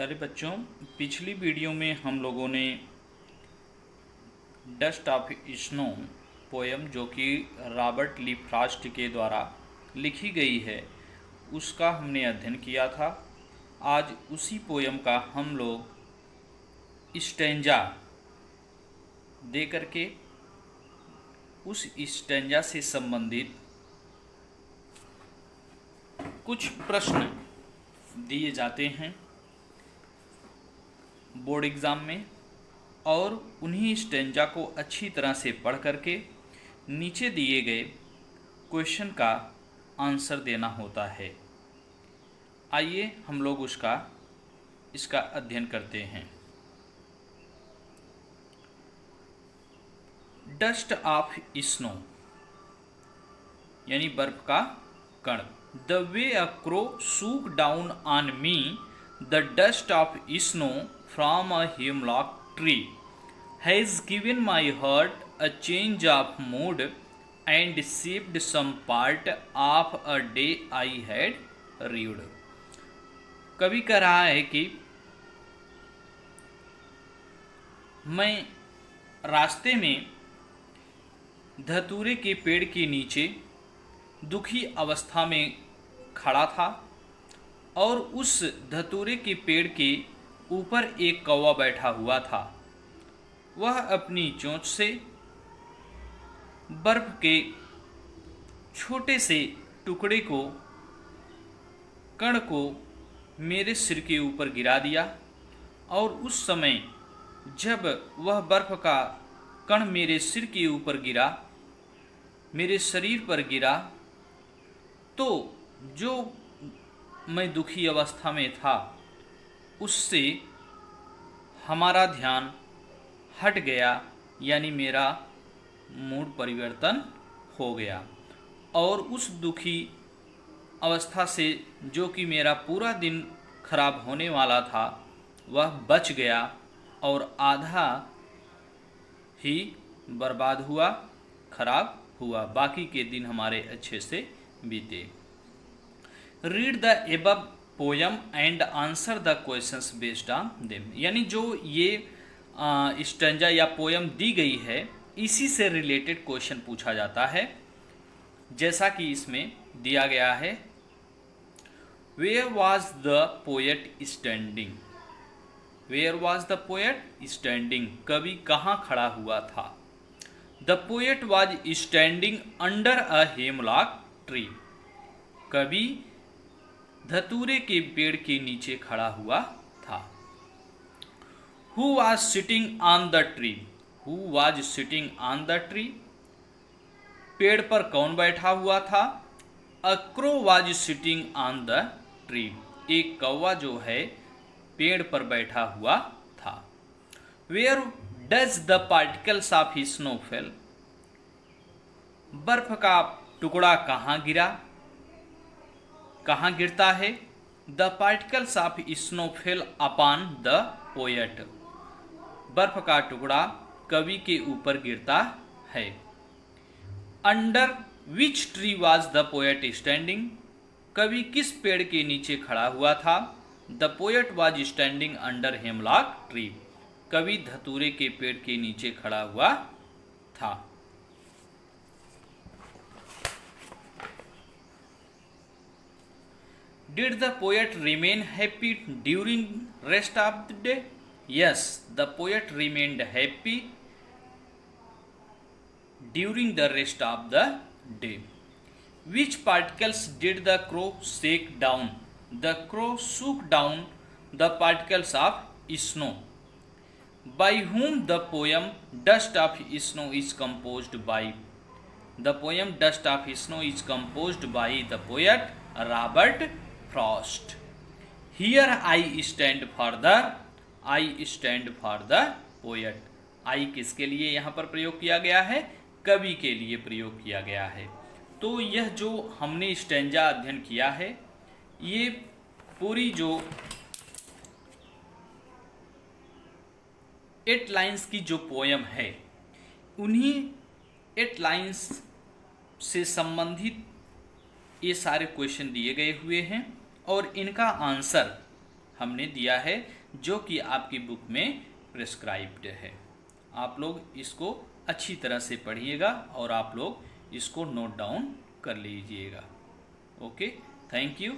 प्यारे बच्चों, पिछली वीडियो में हम लोगों ने डस्ट ऑफ स्नो पोयम जो कि रॉबर्ट ली फ्रॉस्ट के द्वारा लिखी गई है उसका हमने अध्ययन किया था। आज उसी पोयम का हम लोग स्टैंजा दे करके उस स्टैंजा से संबंधित कुछ प्रश्न दिए जाते हैं बोर्ड एग्ज़ाम में, और उन्हीं स्टैंजा को अच्छी तरह से पढ़ करके नीचे दिए गए क्वेश्चन का आंसर देना होता है। आइए हम लोग इसका अध्ययन करते हैं। डस्ट ऑफ स्नो यानी बर्फ का कण। The way a crow shook down on me the dust of snow from a hemlock tree has given my heart a change of mood and shaped some part of a day I had read। कवि कह रहा है कि मैं रास्ते में धतूरे के पेड़ के नीचे दुखी अवस्था में खड़ा था और उस धतूरे के पेड़ के ऊपर एक कौवा बैठा हुआ था। वह अपनी चोंच से बर्फ के छोटे से टुकड़े को कण को मेरे सिर के ऊपर गिरा दिया, और उस समय जब वह बर्फ का कण मेरे सिर के ऊपर गिरा, मेरे शरीर पर गिरा, तो जो मैं दुखी अवस्था में था उससे हमारा ध्यान हट गया, यानी मेरा मूड परिवर्तन हो गया, और उस दुखी अवस्था से जो कि मेरा पूरा दिन खराब होने वाला था वह बच गया और आधा ही बर्बाद हुआ, खराब हुआ। बाकी के दिन हमारे अच्छे से बीते। Read the above poem and answer the questions based on them. यानी जो ये स्टैंजा या पोयम दी गई है इसी से रिलेटेड क्वेश्चन पूछा जाता है, जैसा कि इसमें दिया गया है। Where was the poet standing. Where was the poet standing. कवि कहाँ खड़ा हुआ था। The poet was standing under a hemlock tree. कवि धतूरे के पेड़ के नीचे खड़ा हुआ था। Who was sitting on the tree? Who was sitting on the tree? पेड़ पर कौन बैठा हुआ था। A crow was sitting on the tree। एक कौवा जो है पेड़ पर बैठा हुआ था। Where does the particles of snow fall? बर्फ का टुकड़ा कहाँ गिरा, कहाँ गिरता है। The particles of snow fail upon the poet. बर्फ का टुकड़ा कवि के ऊपर गिरता है। Under which tree was the poet standing. कवि किस पेड़ के नीचे खड़ा हुआ था। The poet was standing under hemlock tree. कवि धतूरे के पेड़ के नीचे खड़ा हुआ था। Did the poet remain happy during rest of the day? Yes, the poet remained happy during the rest of the day. Which particles did the crow shake down? The crow shook down the particles of snow. By whom the poem Dust of Snow is composed by? The poem Dust of Snow is composed by the poet Robert Frost। Here I stand for the, I stand for the poet। I किसके लिए यहाँ पर प्रयोग किया गया है। कवि के लिए प्रयोग किया गया है। तो यह जो हमने स्टैंजा अध्ययन किया है, ये पूरी जो 8 लाइन्स की जो पोयम है उन्हीं 8 लाइन्स से संबंधित ये सारे क्वेश्चन दिए गए हुए हैं, और इनका आंसर हमने दिया है, जो कि आपकी बुक में प्रेस्क्राइब्ड है। आप लोग इसको अच्छी तरह से पढ़िएगा और आप लोग इसको नोट डाउन कर लीजिएगा। Okay, thank you.